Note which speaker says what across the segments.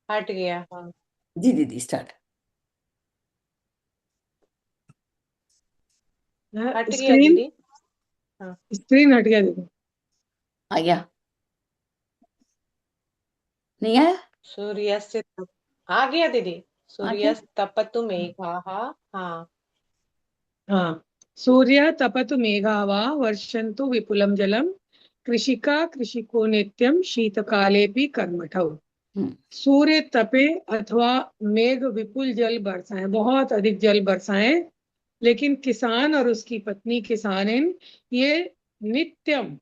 Speaker 1: हट गया। हाँ,
Speaker 2: जी दीदी स्टार्ट।
Speaker 1: हट गया
Speaker 3: स्क्रीन
Speaker 1: दीदी। हाँ।
Speaker 3: स्क्रीन हट गया देखो।
Speaker 2: आ गया? नहीं आया?
Speaker 1: सूर्यस्य आ गया दीदी।
Speaker 2: हाँ ठीक।
Speaker 1: सूर्यस्तपतु मेघाः। हाँ।
Speaker 3: हाँ, सूर्य तपतु मेघावा वर्षन्तु विपुलं जलम, कृषिका कृषिको नित्यम शीतकालेपि कर्मठौ।
Speaker 2: हम्म।
Speaker 3: सूर्य तपे अथवा मेघ विपुल जल बरसाएं, बहुत अधिक जल बरसाएं, लेकिन किसान और उसकी पत्नी किसानिन ये नित्यम,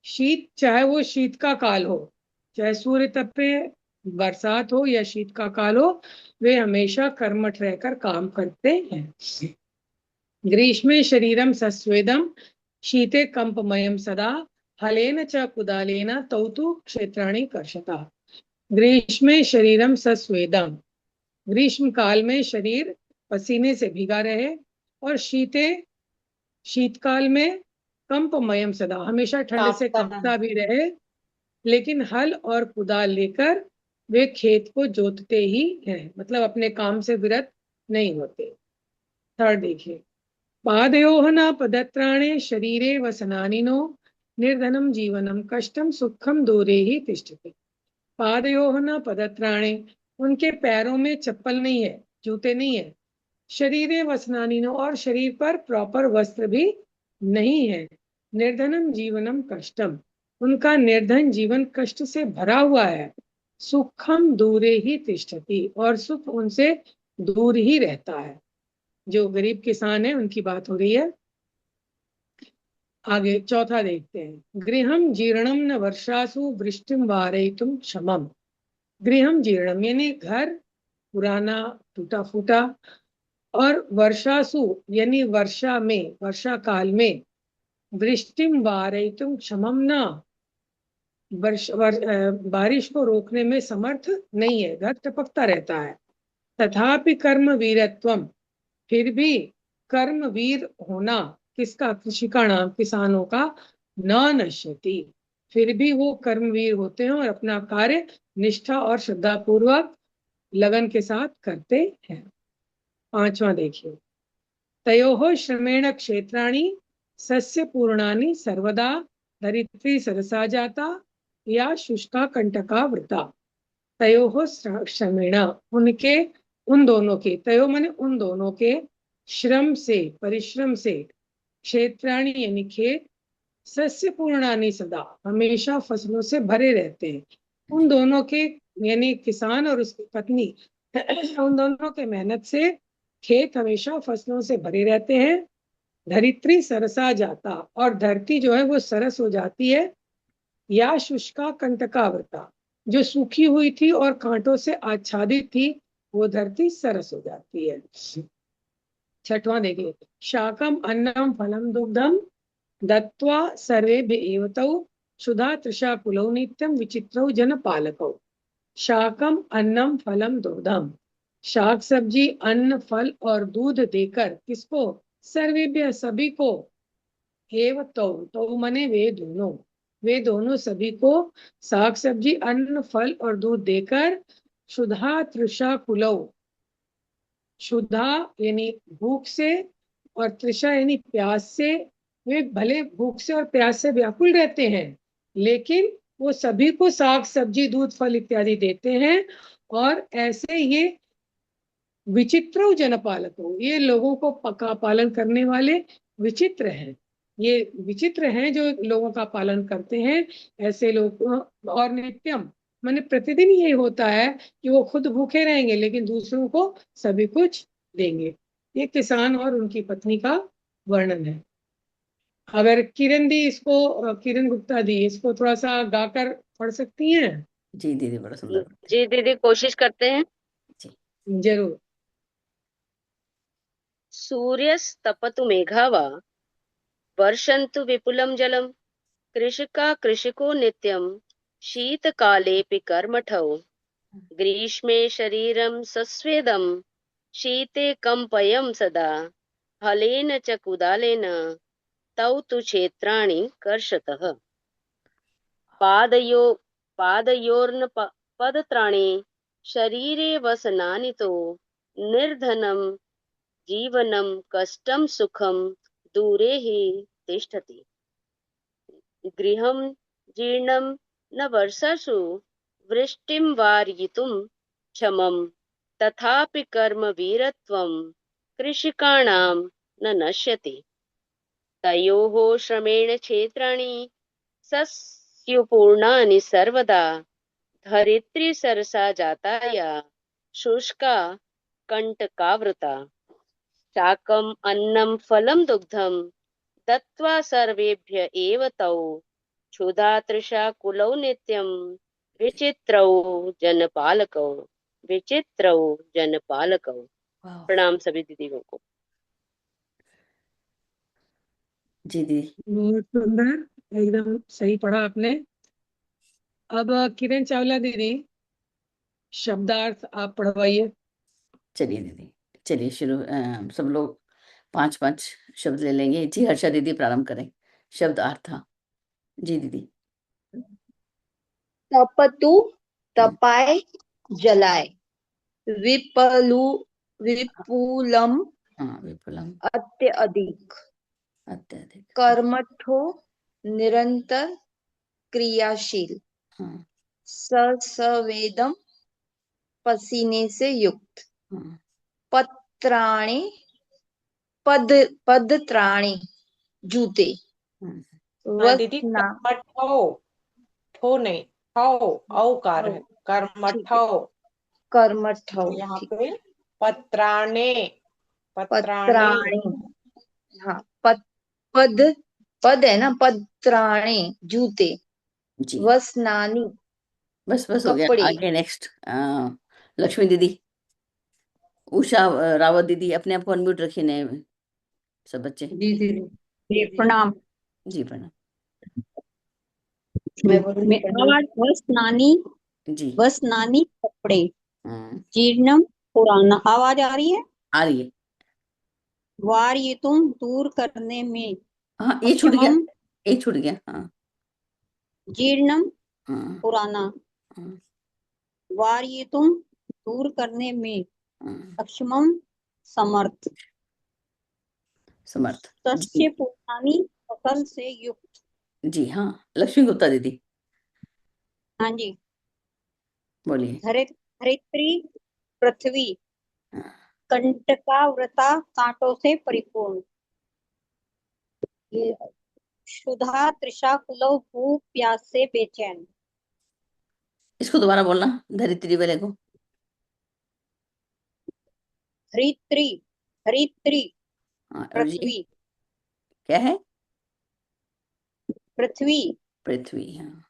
Speaker 3: शीत चाहे वो शीत का काल हो, चाहे सूर्य तपे, बरसात हो या शीत का काल हो, वे हमेशा कर्मठ रहकर काम करते हैं। ग्रीष्मे शरीरम सस्वेदम, शीते कंपमयम सदा, हलेन च कुदालेन तौ तु क्षेत्राणि कर्षता। ग्रीष्मे शरीरम सस्वेदम, ग्रीष्म काल में शरीर पसीने से भीगा रहे, और शीते, शीतकाल में कंपमयम सदा, हमेशा ठंड से
Speaker 1: कांपता है।
Speaker 3: कांपता भी रहे, लेकिन हल और कुदाल लेकर वे खेत को जोतते ही हैं, मतलब अपने काम से विरत नहीं होते। थर्ड देखिए, पादयोः न पदत्राणे शरीरे वसनानिनो, निर्धनम जीवनम कष्टम सुखम दूरे ही तिष्ठति। पादयोः न पदत्राणे, उनके पैरों में चप्पल नहीं है, जूते नहीं है। शरीरे वसनानिनो, और शरीर पर प्रॉपर वस्त्र भी नहीं है। निर्धनम जीवनम कष्टम, उनका निर्धन जीवन कष्ट से भरा हुआ है। सुखम दूरे ही तिष्ठति, और सुख उनसे दूर ही रहता है। जो गरीब किसान है उनकी बात हो रही है। आगे चौथा देखते हैं, गृहम जीर्णम न वर्षासु वृष्टिम वारयितुम क्षमम। गृहम जीर्णम यानी घर पुराना टूटा फूटा, और वर्षासु यानी वर्षा में, वर्षा काल में, वृष्टिम वारयितुम क्षमम न, बारिश को रोकने में समर्थ नहीं है, घर टपकता रहता है। तथापि कर्म वीरत्वम, फिर भी कर्म वीर होना, किसका? कृषि का नाम, किसानों का। न नश्यति, फिर भी वो कर्मवीर होते हैं और अपना कार्य निष्ठा और श्रद्धा पूर्वक लगन के साथ करते हैं। पांचवा देखिए, तयोः श्रमेण क्षेत्राणि सस्य पूर्णानि सर्वदा, धरित्री सरसा जाता या शुष्का कंटका वृता। तयोः श्रमेण, उनके, उन दोनों के, तयो माने उन दोनों के, श्रम से, परिश्रम से, क्षेत्राणि यानी खेत, सस्य पूर्णानि सदा, हमेशा फसलों से भरे रहते हैं। उन दोनों के यानी किसान और उसकी पत्नी उन दोनों के मेहनत से खेत हमेशा फसलों से भरे रहते हैं। धरित्री सरसा जाता, और धरती जो है वो सरस हो जाती है। या शुष्का कंटकावृता, जो सूखी हुई थी और कांटों से आच्छादित थी, वो धरती सरस हो जाती है। छठवां देखिए, शाकम अन्नम फलम दुग्धम दत्वा सर्वेभ्य एव तौ, क्षुधा तृषा कुलौ नित्यम विचित्रौ जन पालकौ। शाकम अन्नम फलम दुग्धम, शाक सब्जी अन्न फल और दूध देकर, किसको? सर्वेभ्य सभी को, एव तौ, तौ मने वे दोनों सभी को, साग सब्जी अन्न फल और दूध देकर, क्षुधा तृषा कुलौ, क्षुधा यानी भूख से, और तृषा यानी प्यास से, वे भले भूख से और प्यास से व्याकुल रहते हैं, लेकिन वो सभी को साग सब्जी दूध फल इत्यादि देते हैं। और ऐसे ये विचित्र जनपालक हो, ये लोगों को पका पालन करने वाले विचित्र हैं। ये विचित्र हैं जो लोगों का पालन करते हैं, ऐसे लोग। और नित्यम माने प्रतिदिन ये होता है कि वो खुद भूखे रहेंगे लेकिन दूसरों को सभी कुछ देंगे। ये किसान और उनकी पत्नी का वर्णन है। अगर किरण दी इसको, किरण गुप्ता दी इसको थोड़ा सा गाकर पढ़ सकती हैं?
Speaker 2: जी दीदी बड़ा सुंदर करते
Speaker 4: जी दीदी, कोशिश करते हैं।
Speaker 2: जी।
Speaker 3: जरूर।
Speaker 4: सूर्यस्तपतु मेघा वा वर्षन्तु विपुलं जलम्, कृषिका कृषिको नित्यं शीतकालेऽपि कर्मठौ। ग्रीष्मे शरीरं सस्वेदं, शीते कम्पयं सदा, हलेन च कुदालेन तौ तु क्षेत्राणि कर्षतः। पादयो पादयोर्न पदत्राणे शरीरे वसनानि तो निर्धनं जीवनं कष्टं सुखं दूरे हि तिष्ठति। गृहं जीर्णं न वर्षासु वृष्टिं वारयितुं क्षमं तथापि कर्मवीरत्वं कृषिकाणां न नश्यति। तयोः श्रमेण क्षेत्राणि सस्यपूर्णानि सर्वदा धरित्री सरसा जाताया शुष्का कण्टकावृता। शाकम् अन्नं फलं दुग्धं दत्त्वा सर्वेभ्य एव तौ क्षुधा तृषा कुलौ नित्यं विचित्रौ जनपालकौ विचित्रौ जनपालकौ।
Speaker 2: वाह
Speaker 4: प्रणाम सभी दीदियों को।
Speaker 2: जी दीदी।
Speaker 3: बहुत सुंदर, एकदम सही पढ़ा आपने। अब किरण चावला दीदी, शब्दार्थ आप पढ़वाइए।
Speaker 2: चलिए दीदी, चलिए शुरू। सब लोग 5-5 शब्द ले लेंगे। जी हर्षा दीदी प्रारंभ करें। शब्द अर्थ। जी दीदी।
Speaker 5: तपतु
Speaker 2: हम्म,
Speaker 5: तपाए जलाए, विपलु विपुलम
Speaker 2: हाँ विपुलम
Speaker 5: अत्यधिक,
Speaker 2: अत्यधिक।
Speaker 5: कर्मठो निरंतर क्रियाशील,
Speaker 2: हाँ
Speaker 5: ससवेदम पसीने से युक्त,
Speaker 2: हाँ
Speaker 5: पत्राणे पद पदत्राणे जूते,
Speaker 2: हाँ,
Speaker 1: दीदी
Speaker 5: वसना
Speaker 1: कर्मठो, ठो नहीं, ठो औकार है,
Speaker 5: ठीक है,
Speaker 1: कर्मठो।
Speaker 5: कर्मठो,
Speaker 1: यहाँ
Speaker 5: ठीक,
Speaker 1: पे पत्राणे, पत्राणे।
Speaker 5: पत्राणे, हाँ, पद पद है ना, पत्राणे जूते,
Speaker 2: जी
Speaker 5: वसनानी
Speaker 2: बस बस हो गया।
Speaker 5: कपड़े।
Speaker 2: आगे नेक्स्ट लक्ष्मी दीदी। उषा रावत दीदी, अपने आप को अनम्यूट रखिए नए सब बच्चे।
Speaker 6: जी दीदी। जी प्रणाम।
Speaker 2: जी प्रणाम।
Speaker 6: मैं आवाज वसनानी
Speaker 2: जी
Speaker 6: वसनानी कपड़े,
Speaker 2: हाँ,
Speaker 6: जीर्णम पुराना। आवाज आ रही है।
Speaker 2: आ रही है।
Speaker 6: वार ये तुम दूर करने में
Speaker 2: हाँ ये छूट गया,
Speaker 6: अक्षमम,
Speaker 2: ये छूट गया। हाँ
Speaker 6: जीर्णम
Speaker 2: हाँ
Speaker 6: पुराना,
Speaker 2: हाँ
Speaker 6: वार ये तुम दूर करने में
Speaker 2: हाँ,
Speaker 6: अक्षमम समर्थ,
Speaker 2: समर्थ।
Speaker 6: सस्य
Speaker 2: जी
Speaker 6: पुरानी फसल से युक्त।
Speaker 2: जी हाँ, लक्ष्मी गुप्ता दीदी
Speaker 6: हाँ जी।
Speaker 2: बोलिए।
Speaker 6: धरित्री पृथ्वी
Speaker 2: हाँ,
Speaker 6: कंटकावृता, कांटों से परिपूर्ण। ये क्षुधा तृषा कुलौ, भूख प्यास से बेचैन।
Speaker 2: इसको दोबारा बोलना, धरित्री वाले को।
Speaker 6: धरित्री धरित्री
Speaker 2: हाँ और ये
Speaker 6: पृथ्वी
Speaker 2: क्या है?
Speaker 6: पृथ्वी,
Speaker 2: पृथ्वी। हाँ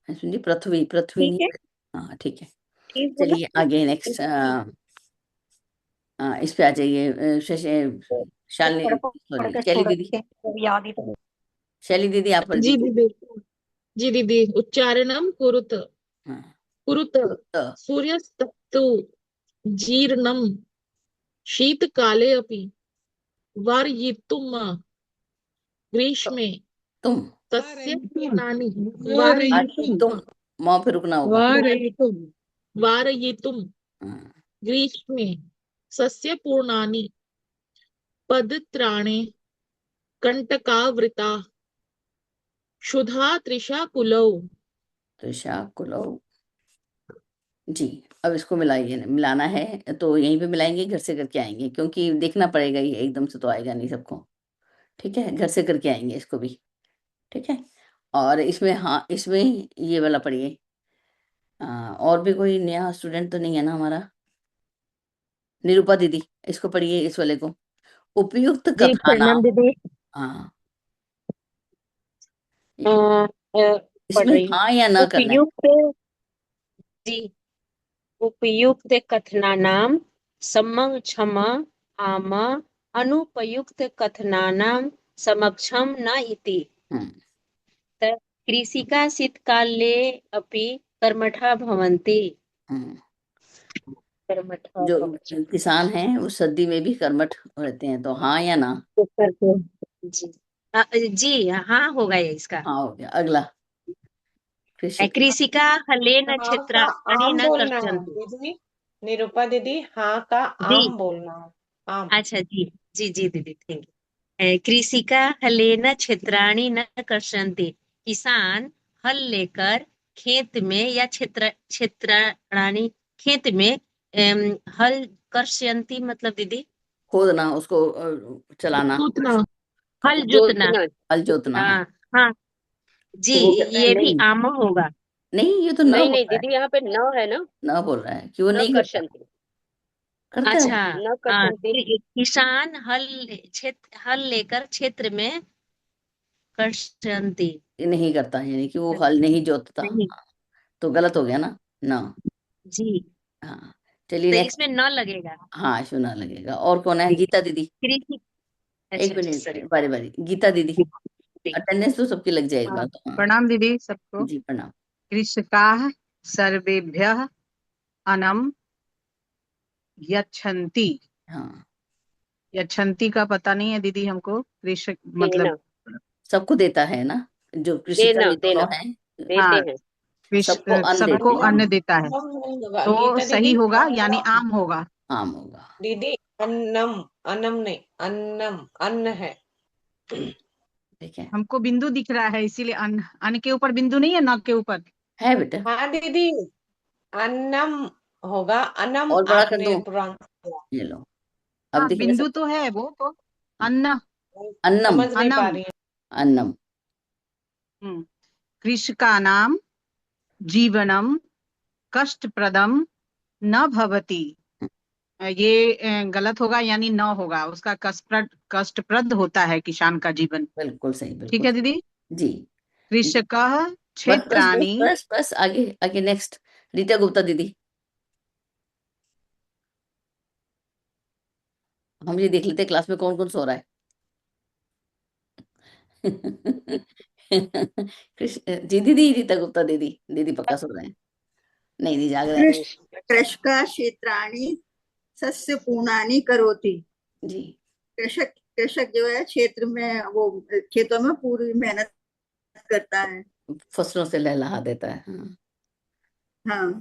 Speaker 2: सुनिए, पृथ्वी, पृथ्वी
Speaker 6: ठीक
Speaker 2: नहीं।
Speaker 6: है,
Speaker 2: हाँ ठीक है।
Speaker 6: ठीक बोला।
Speaker 2: चलिए आगे नेक्स्ट। इस पे आ जाइए। शालिनी,
Speaker 6: पढ़
Speaker 2: सॉरी
Speaker 6: के
Speaker 2: शैली
Speaker 6: छोड़
Speaker 2: दीदी।
Speaker 6: रखे हैं, याद ही तो।
Speaker 2: शैली दीदी आप पढ़
Speaker 7: जी
Speaker 2: दीजिए।
Speaker 7: दीदी। जी दीदी, उच्चारणम कुरुत
Speaker 2: हाँ
Speaker 7: कुरुत
Speaker 2: तो
Speaker 7: सूर्यस्तप्तु जीर्णम शीतकाले अपि वारयितुम ग्रीष्मे
Speaker 2: तुम
Speaker 7: तस्य पूर्णानि
Speaker 3: वारयितुम,
Speaker 2: तुम माँ पे रुकना होगा।
Speaker 3: वारयितुम,
Speaker 7: वारयितुम
Speaker 2: हाँ,
Speaker 7: ग्रीष्मे सस्य पूर्णानि पदत्राणे कंटकावृता क्षुधा तृषा कुलौ।
Speaker 2: त्रिशा कुलो। जी अब इसको मिलाना है तो यहीं पे मिलाएंगे, घर से करके आएंगे, क्योंकि देखना पड़ेगा, ये एकदम से तो आएगा नहीं सबको। ठीक है, घर से करके आएंगे इसको भी। ठीक है। और इसमें, हाँ इसमें ये वाला पढ़िए। और भी कोई नया स्टूडेंट तो नहीं है ना हमारा? निरूपा दीदी, इसको पढ़िए, इस वाले को। उपयुक्त
Speaker 8: जी
Speaker 2: कथा
Speaker 8: प्रणाम
Speaker 2: नाम।
Speaker 8: दीदी।
Speaker 2: हाँ
Speaker 8: अ, अ, पढ़
Speaker 2: इसमें
Speaker 8: रही हूँ।
Speaker 2: हाँ या ना करना है।
Speaker 8: उपयुक्त जी उपयुक्त कथनानां समक्षम आम, अनुपयुक्त कथनानां समक्षम न इति।
Speaker 2: हम्म,
Speaker 8: कृषिका शीतकाले अपि कर्मठा भवन्ति।
Speaker 2: हम्म।
Speaker 8: कर्मठा
Speaker 2: जो
Speaker 8: भवन्ति।
Speaker 2: किसान हैं वो सर्दी में भी कर्मठ रहते हैं, तो हाँ या ना?
Speaker 8: जी जी हाँ होगा ये इसका।
Speaker 2: हाँ हो गया। अगला। कृषि
Speaker 8: कृषिका हलेन
Speaker 1: हाँ का
Speaker 8: क्षेत्राणि
Speaker 1: आम
Speaker 8: न
Speaker 1: बोलना है
Speaker 8: कर्षन्ति।
Speaker 1: दीदी। निरूपा दीदी, हाँ का
Speaker 8: जी
Speaker 1: आम बोलना है। आम।
Speaker 8: अच्छा जी जी जी दीदी थैंक यू। कृषिका हलेन क्षेत्राणि न कर्षन्ति। किसान हल लेकर खेत में या क्षेत्राणि खेत में हल कर्षयन्ति मतलब दीदी
Speaker 2: खोदना, उसको चलाना,
Speaker 7: सूतना।
Speaker 8: हल जोतना।
Speaker 4: जोतना।
Speaker 2: हल जोतना। हाँ,
Speaker 8: हाँ हाँ जी
Speaker 2: तो वो कहता है
Speaker 8: ये भी
Speaker 2: नहीं,
Speaker 8: आम होगा।
Speaker 2: नहीं ये तो न
Speaker 4: नहीं
Speaker 2: बोल
Speaker 4: नहीं
Speaker 2: रहा है,
Speaker 4: दीदी, यहाँ पे न है ना,
Speaker 2: न बोल रहा है कि वो
Speaker 4: न
Speaker 2: नहीं करता,
Speaker 4: कर्षन्ति,
Speaker 2: करता है।
Speaker 8: अच्छा
Speaker 4: न कर्षन्ति।
Speaker 8: किसान हल लेकर क्षेत्र में कर्षन्ति।
Speaker 2: ये नहीं करता है, यानी कि वो हल नहीं जोतता,
Speaker 8: नहीं
Speaker 2: तो गलत हो गया ना, न।
Speaker 8: जी
Speaker 2: हाँ, चलिए
Speaker 8: तो
Speaker 2: नेक्स्ट।
Speaker 8: इसमें न लगेगा।
Speaker 2: हाँ, सुना लगेगा। और कौन है? गीता दीदी।
Speaker 8: कृषि
Speaker 2: एक
Speaker 8: अच्छा जी
Speaker 2: मिनट,
Speaker 8: सॉरी।
Speaker 2: बारी बारी, गीता दीदी। अटेंडेंस तो सबकी लग जाए इस बार
Speaker 9: हाँ,
Speaker 2: तो। हाँ
Speaker 9: प्रणाम दीदी सबको।
Speaker 2: जी, प्रणाम।
Speaker 9: कृषकाः सर्वेभ्यः अनम यच्छन्ति।
Speaker 2: हाँ,
Speaker 9: यच्छन्ति का पता नहीं है दीदी हमको। कृषक
Speaker 4: देना,
Speaker 9: मतलब
Speaker 2: सबको देता है ना, जो कृषि का
Speaker 4: देना
Speaker 2: ये
Speaker 4: देना,
Speaker 2: दोनों है,
Speaker 4: देते
Speaker 9: हाँ,
Speaker 4: हैं।
Speaker 2: सबको अन्न देते
Speaker 9: सबको
Speaker 2: हैं।
Speaker 1: अन्नम
Speaker 9: अन्न देता है,
Speaker 1: अन्नम नहीं होगा
Speaker 9: तो
Speaker 1: गीता
Speaker 9: सही
Speaker 1: दीदी,
Speaker 9: होगा यानी
Speaker 1: अन्नम।
Speaker 9: आम होगा।
Speaker 2: आम होगा।
Speaker 1: दीदी अन्नम, अन्नम नहीं, अन्नम, अन्न है।
Speaker 2: ठीक है।
Speaker 9: हमको बिंदु दिख रहा है इसीलिए अन्न, अन्न के ऊपर बिंदु नहीं है, न के ऊपर।
Speaker 2: है बेटा,
Speaker 1: हाँ दीदी, अन्नम होगा, अनम
Speaker 2: और बड़ा कर
Speaker 1: आपने
Speaker 2: दूं?
Speaker 1: प्रोनाउंस किया।
Speaker 2: ये लो, अब
Speaker 9: हाँ,
Speaker 2: दिख रहा है
Speaker 9: बिंदु
Speaker 2: सब।
Speaker 9: तो है वो तो। अन्न,
Speaker 2: अन्नम,
Speaker 1: समझ नहीं पा
Speaker 9: अनम।
Speaker 1: रही हूँ।
Speaker 2: अन्नम।
Speaker 9: कृषकाणाम जीवनम कष्टप्रदम न भवति। ये गलत होगा यानी न होगा, उसका कष्टप्रद होता है किसान का जीवन।
Speaker 2: बिल्कुल सही,
Speaker 9: ठीक
Speaker 2: बिल्कुल
Speaker 9: है
Speaker 2: सही।
Speaker 9: दीदी।
Speaker 2: जी।
Speaker 9: कृषकः
Speaker 2: बस बस बस
Speaker 9: क्षेत्राणि।
Speaker 2: बस बस, आगे आगे नेक्स्ट। रीता गुप्ता दीदी, हम ये देख लेते हैं क्लास में कौन कौन सो रहा है। कृष्ण जी, दीदी रीता गुप्ता दीदी, दीदी पक्का सो रहे हैं। नहीं नहीं, जाग रहे हैं।
Speaker 10: कृषका क्षेत्राणि सस्य पूर्णानि करोति।
Speaker 2: जी,
Speaker 10: कृषक कृषक जो है क्षेत्र में वो खेतों में पूरी मेहनत करता है।
Speaker 2: फसलों से लहलहा देता है। हाँ,
Speaker 10: हाँ,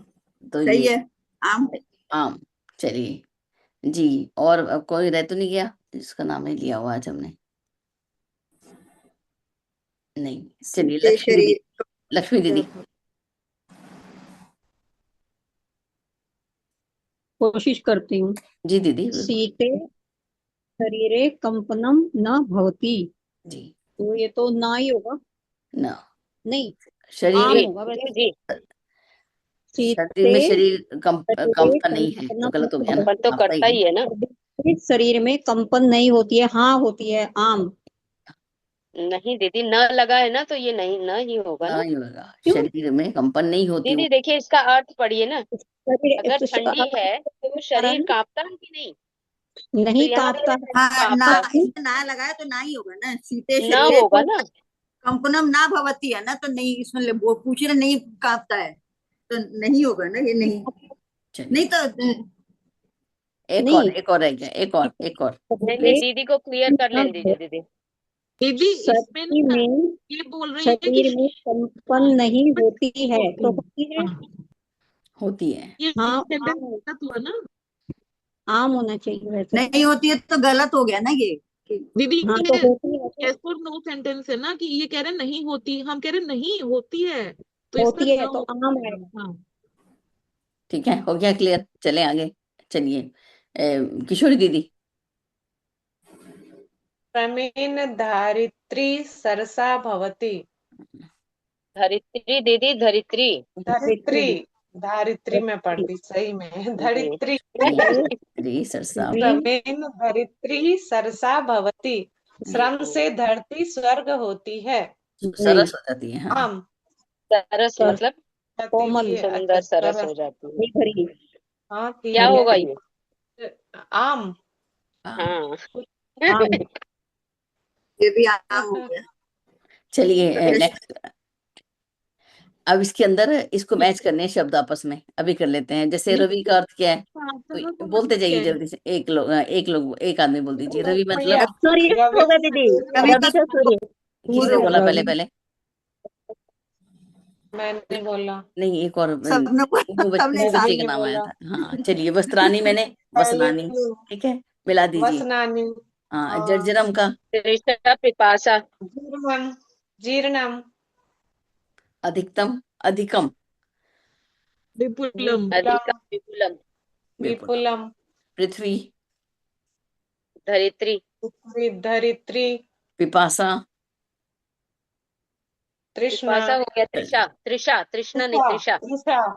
Speaker 2: तो
Speaker 10: सही
Speaker 2: ये
Speaker 10: है। आम।
Speaker 2: आम। चलिए जी, और अब कोई रह तो नहीं गया जिसका नाम ही लिया हुआ आज हमने? नहीं, चलिए
Speaker 10: सीते
Speaker 2: लक्ष्मी दीदी।
Speaker 10: शरीर।
Speaker 2: लक्ष्मी दीदी।
Speaker 6: कोशिश करती हूँ।
Speaker 2: जी दीदी, बिल्कुल।
Speaker 6: शीते शरीरे कंपनम न भवति।
Speaker 2: जी,
Speaker 6: तो ये तो ना ही होगा।
Speaker 2: ना।
Speaker 6: नहीं,
Speaker 2: शरीर
Speaker 6: आम
Speaker 2: में,
Speaker 4: जी
Speaker 6: होगा
Speaker 4: जी
Speaker 6: वैसे।
Speaker 4: जी,
Speaker 2: शरीर
Speaker 6: शीते
Speaker 2: में शरीर
Speaker 6: शरीरे
Speaker 2: कंपता नहीं है तो
Speaker 6: कंपनम
Speaker 2: गलत हो
Speaker 6: न
Speaker 2: गया ना,
Speaker 4: कंपन तो
Speaker 2: आपका
Speaker 4: करता
Speaker 2: ही है।
Speaker 4: ही है ना।
Speaker 6: भवति। शरीर में कंपन नहीं होती है, हाँ होती है आम।
Speaker 4: नहीं दीदी, न लगा है ना, तो ये नहीं, न ही होगा ना।
Speaker 2: नहीं होगा,
Speaker 6: क्यों?
Speaker 2: शरीर में कंपन नहीं होती वो।
Speaker 4: दीदी देखिए, इसका अर्थ पढ़िए ना।
Speaker 6: शरीर
Speaker 4: अगर
Speaker 6: तो
Speaker 4: ठंडी है तो शरीर
Speaker 6: कारण
Speaker 4: कांपता है कि नहीं? तो
Speaker 6: नहीं
Speaker 4: यहाँ
Speaker 6: कांपता
Speaker 4: पे
Speaker 6: है।
Speaker 10: हाँ,
Speaker 4: कांपता
Speaker 10: ना,
Speaker 4: है,
Speaker 10: इसमें ना लगाए तो ना ही होगा ना। सीते
Speaker 4: न
Speaker 10: शरीरे
Speaker 4: होगा ना।
Speaker 10: कंपनम ना भवती है ना, तो नहीं, इसमें वो पूछ रहे नहीं कांपता है, तो नहीं होगा ना ये। नहीं,
Speaker 2: चलिए,
Speaker 10: नहीं तो
Speaker 6: नहीं,
Speaker 2: एक और रह गया, एक और, एक और।
Speaker 4: नहीं नहीं, दीदी को क्लियर कर लेने दीजिए दीदी।
Speaker 7: दीदी इसमें
Speaker 6: शरीर
Speaker 7: ना
Speaker 6: में
Speaker 7: ये बोल रही है कि
Speaker 6: शरीर में कंपन नहीं होती है तो होती है।
Speaker 7: हाँ,
Speaker 2: होती है।
Speaker 7: ये
Speaker 6: हाँ,
Speaker 7: सेंटेंस
Speaker 6: आम
Speaker 7: गलत हुआ ना
Speaker 6: आम होना चाहिए वैसे।
Speaker 10: नहीं होती है तो गलत हो गया ना ये।
Speaker 7: दीदी।
Speaker 6: हाँ
Speaker 7: ये
Speaker 6: तो होती है वैसे।
Speaker 7: यस और नो सेंटेंस है ना, कि ये कह रहे नहीं होती, हम कह रहे नहीं होती है, तो इसका
Speaker 6: होती है
Speaker 7: न
Speaker 6: तो
Speaker 7: होगा।
Speaker 6: आम आएगा।
Speaker 7: हाँ
Speaker 2: ठीक है, हो गया क्लियर, चले आगे। चलिए, किशोरी दीदी।
Speaker 1: प्रमेन धारित्री सरसा भवति।
Speaker 4: धरित्री दीदी, धरित्री।
Speaker 1: धरित्री, धारित्री में पढ़ती सही में,
Speaker 4: जी
Speaker 1: धरित्री।
Speaker 2: री सरसा।
Speaker 1: प्रमेन धरित्री सरसा भवति। श्रम से धरती स्वर्ग होती है।
Speaker 2: सरस हो जाती है। हाँ,
Speaker 1: आम।
Speaker 4: सरस
Speaker 6: सर
Speaker 4: मतलब
Speaker 6: कोमल
Speaker 4: सुंदर
Speaker 1: अच्छा,
Speaker 4: सरस हो जाती है।
Speaker 6: भरी
Speaker 1: हाँ
Speaker 4: क्या
Speaker 1: ठीक
Speaker 4: होगा
Speaker 1: है।
Speaker 4: ये?
Speaker 1: आम।
Speaker 4: हाँ
Speaker 6: आम।
Speaker 10: ये भी आम हो गया।
Speaker 2: चलिए
Speaker 10: कृष्ण।
Speaker 2: नेक्स्ट। अब इसके अंदर इसको मैच करने हैं शब्द आपस में, अभी कर लेते हैं। जैसे रवि का अर्थ क्या है?
Speaker 7: हाँ, चलो
Speaker 2: तो
Speaker 7: समझ
Speaker 2: बोलते
Speaker 7: में
Speaker 2: जाइए
Speaker 7: गए।
Speaker 2: जल्दी से, एक आदमी बोल दीजिए। रवि
Speaker 1: भैया,
Speaker 2: मतलब?
Speaker 6: सूर्य
Speaker 1: रवि
Speaker 6: होगा दीदी।
Speaker 10: रवि
Speaker 6: रवि
Speaker 10: का
Speaker 6: का सूर्य।
Speaker 2: किसने बोला?
Speaker 6: रवि।
Speaker 2: पहले पहले
Speaker 1: मैंने बोला।
Speaker 2: नहीं, एक और
Speaker 10: सबने बोला, सबने
Speaker 2: बच्चे
Speaker 10: साथ
Speaker 2: का
Speaker 1: मैंने
Speaker 2: नाम आया
Speaker 1: बोला।
Speaker 2: था। हाँ चलिए, वस्त्रानी मैंने
Speaker 1: पहले
Speaker 2: वसनानी, ठीक है, मिला दीजिए।
Speaker 1: वसनानी।
Speaker 2: हाँ,
Speaker 1: और
Speaker 2: जर्जरम का
Speaker 4: तृषा पिपासा
Speaker 1: जीर्णम। जीर्णम।
Speaker 2: अधिकतम, अधिकम,
Speaker 7: विपुलम।
Speaker 1: विपुलम।
Speaker 4: अधिकम विपुलम
Speaker 2: विपुलम।
Speaker 1: विपुलम।
Speaker 2: पृथ्वी,
Speaker 4: धरित्री
Speaker 1: पृथ्वी। धरित्री।
Speaker 2: पिपासा,
Speaker 1: तृष्णा।
Speaker 4: पिपासा हो गया। तृषा तृषा तृष्णा नहीं,
Speaker 1: तृषा।
Speaker 4: तृषा
Speaker 1: तृषा।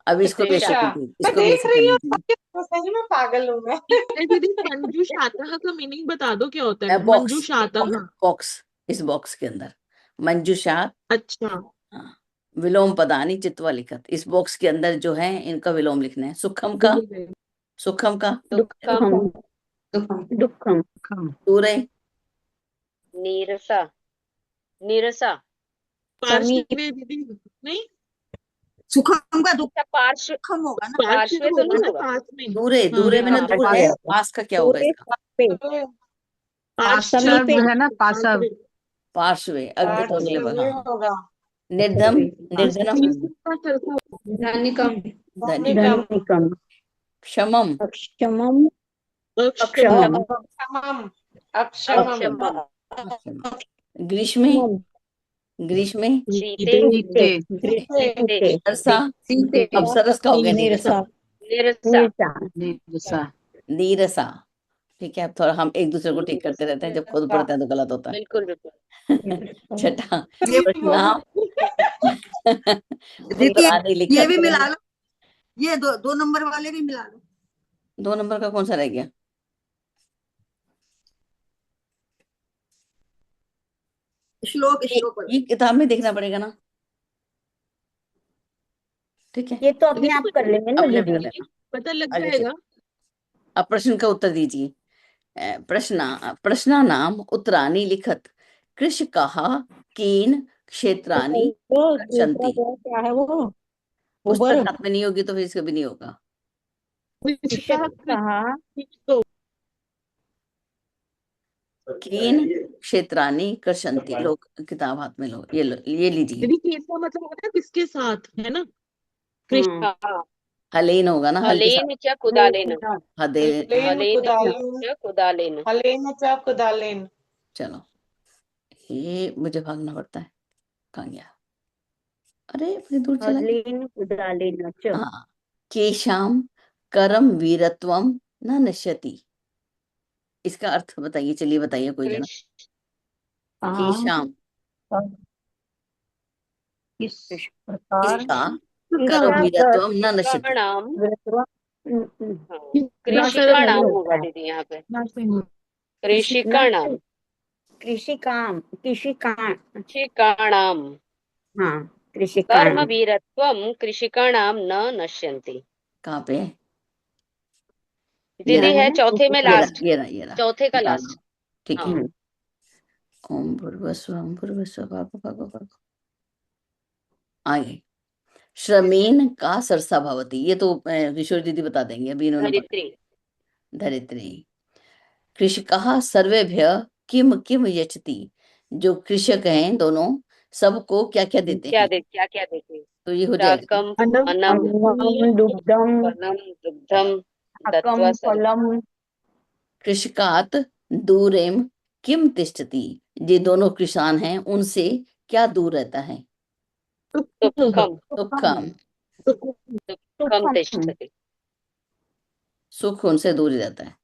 Speaker 2: अब इसको भी ऐसे
Speaker 4: तृषा।
Speaker 1: तृषा।
Speaker 2: कर दीजिए,
Speaker 1: मैं
Speaker 2: इसको भी
Speaker 1: देख
Speaker 2: ऐसे कर
Speaker 1: रही हूँ,
Speaker 2: दीजिए।
Speaker 1: तो सही में पागल हूँ मैं।
Speaker 7: नहीं दीदी, मंजूषातः का मीनिंग बता दो, क्या होता है
Speaker 2: बॉक्स,
Speaker 7: मंजूषातः?
Speaker 2: बॉक्स, इस बॉक्स के अंदर मंजूषात।
Speaker 7: अच्छा।
Speaker 2: हाँ, विलोम पदानी चित्वा लिखत, इस बॉक्स के अंदर जो है इनका विलोम लिखना है। सुखम का,
Speaker 7: भूल गए।
Speaker 2: सुखम का,
Speaker 4: दुखम
Speaker 5: दुखम
Speaker 2: दूरे,
Speaker 4: नीरसा नीरसा
Speaker 7: पार्श्वे दीदी नहीं,
Speaker 10: सुखम का
Speaker 4: अच्छा पार्श्व
Speaker 10: दुखम होगा ना।
Speaker 7: पार्श्व
Speaker 4: पार्श्वे तो
Speaker 7: होगा
Speaker 4: नहीं
Speaker 7: ना,
Speaker 4: होगा।
Speaker 7: पास में।
Speaker 2: दूरे,
Speaker 7: हाँ
Speaker 2: दूरे में ना
Speaker 4: हाँ
Speaker 2: दूर
Speaker 4: पास
Speaker 2: है, पास का क्या होगा इसका?
Speaker 7: पार्श्व,
Speaker 9: पार्श्व है ना, पार्श्व।
Speaker 2: पार्श्वे, अग्र तो अगले बार।
Speaker 1: पार्श्वे
Speaker 2: हाँ,
Speaker 1: होगा।
Speaker 2: निर्धम, निर्धनम,
Speaker 5: धनिकम
Speaker 2: धनिकम,
Speaker 1: धनिकम।
Speaker 2: क्षमम,
Speaker 5: अक्षमम
Speaker 7: अक्षमम,
Speaker 1: क्षमम। अक्षमम।
Speaker 4: अक्षम
Speaker 2: ग्रीष्मे, ग्रीष्मे,
Speaker 4: शीते
Speaker 9: शीते,
Speaker 4: शीते
Speaker 2: सरसा, अब सरस का हो गया नीरसा,
Speaker 4: निरसा
Speaker 9: निरसा।
Speaker 2: नीरसा। ठीक है, अब थोड़ा हम एक दूसरे को ठीक करते रहते हैं, जब खुद पढ़ते हैं तो गलत होता
Speaker 4: बिल्कुल बिल्कुल।
Speaker 2: है। छठा,
Speaker 10: ये
Speaker 2: प्रश्नाम
Speaker 10: दीदी,
Speaker 2: उत्तरानी
Speaker 10: ये
Speaker 2: लिखत।
Speaker 10: भी मिला लो, ये दो नंबर वाले भी मिला लो।
Speaker 2: 2 नंबर का कौन सा रह गया?
Speaker 10: श्लोक श्लोक वाला।
Speaker 2: ये किताब में देखना पड़ेगा ना, ठीक है,
Speaker 5: ये तो अपने आप कर लेंगे ना
Speaker 2: अपने आप
Speaker 5: दीदी।
Speaker 2: कर लेना।
Speaker 7: पता लग
Speaker 2: आगे
Speaker 7: जाएगा।
Speaker 2: अब प्रश्न का उत्तर दीजिए। प्रश्ना नाम उत्तरानी लिखत, कृष कहा कीन क्षेत्रानी
Speaker 6: तो दूसरा
Speaker 2: गच्छन्ति।
Speaker 6: क्या है वो
Speaker 2: पुस्तक हाथ में नहीं होगी तो फिर इसका भी नहीं होगा।
Speaker 7: कृषिका
Speaker 5: कहा
Speaker 7: तो
Speaker 2: कीन क्षेत्रानी गच्छन्ति, लोग किताब हाथ में लो, ये लीजिए।
Speaker 7: दीदी केस का मतलब होता है किसके साथ, है ना? कृष्ण।
Speaker 4: हाँ
Speaker 2: हलेन होगा ना, हल के साथ।
Speaker 4: हलेन च कुदालेन
Speaker 2: हदे,
Speaker 1: हलेन
Speaker 4: हलेन
Speaker 1: कुदालेन।
Speaker 4: च कुदालेन
Speaker 1: हलेन च कुदालेन।
Speaker 2: चलो, ये मुझे भागना पड़ता है, कहाँ गया? अरे अपनी दूर चला गया।
Speaker 5: हलेन उदालेन च
Speaker 2: हाँ, केशाम करम वीरत्वम न नश्यति, इसका अर्थ बताइए, चलिए बताइए कोई जना। केशाम,
Speaker 5: किस प्रकार
Speaker 2: इसका करम वीरत्वम न नश्यति।
Speaker 4: कृषिकाणाम हाँ,
Speaker 7: कृषिका
Speaker 4: कृषिकाणाम होगा दीदी यहाँ पे। कृषिकाणाम
Speaker 5: कृषिकाम
Speaker 4: कृषिकाणाम
Speaker 5: हाँ कृषिकाम
Speaker 4: कर्मवीरत्वम कृषिकाणाम न नश्यन्ति।
Speaker 2: कहाँ पे है?
Speaker 4: दीदी
Speaker 2: ये
Speaker 4: है चौथे में
Speaker 2: रहा,
Speaker 4: लास्ट,
Speaker 2: ये रहा, ये रहा।
Speaker 4: चौथे का
Speaker 2: निकाल
Speaker 4: लास्ट।
Speaker 2: लो, ठीक है।
Speaker 4: हाँ
Speaker 2: ओम भूर्भुवस्सुः भागो भागो भागो। आगे, श्रमेन का सरसा भवती, ये तो किशोर दीदी बता देंगे, अभी इन्होंने पढ़ा।
Speaker 4: धरित्री
Speaker 2: धरित्री। कृषकः सर्वेभ्य किम किम यचति, जो कृषक हैं दोनों, सबको क्या क्या देते हैं?
Speaker 4: क्या क्या देते?
Speaker 2: तो ये हो जाएगा
Speaker 4: शाकम अन्नम
Speaker 5: दुग्धम
Speaker 4: फलम दुग्धम
Speaker 5: अकम
Speaker 4: दत्वा सर्व
Speaker 5: फलम
Speaker 2: कृषकात दूरेम किम तिष्ठति, ये दोनों किसान हैं, उनसे क्या दूर रहता है?
Speaker 4: दुःखम
Speaker 2: दुखम,
Speaker 4: दुःखम तिष्ठति।
Speaker 2: सुख उनसे दूर ही रहता है।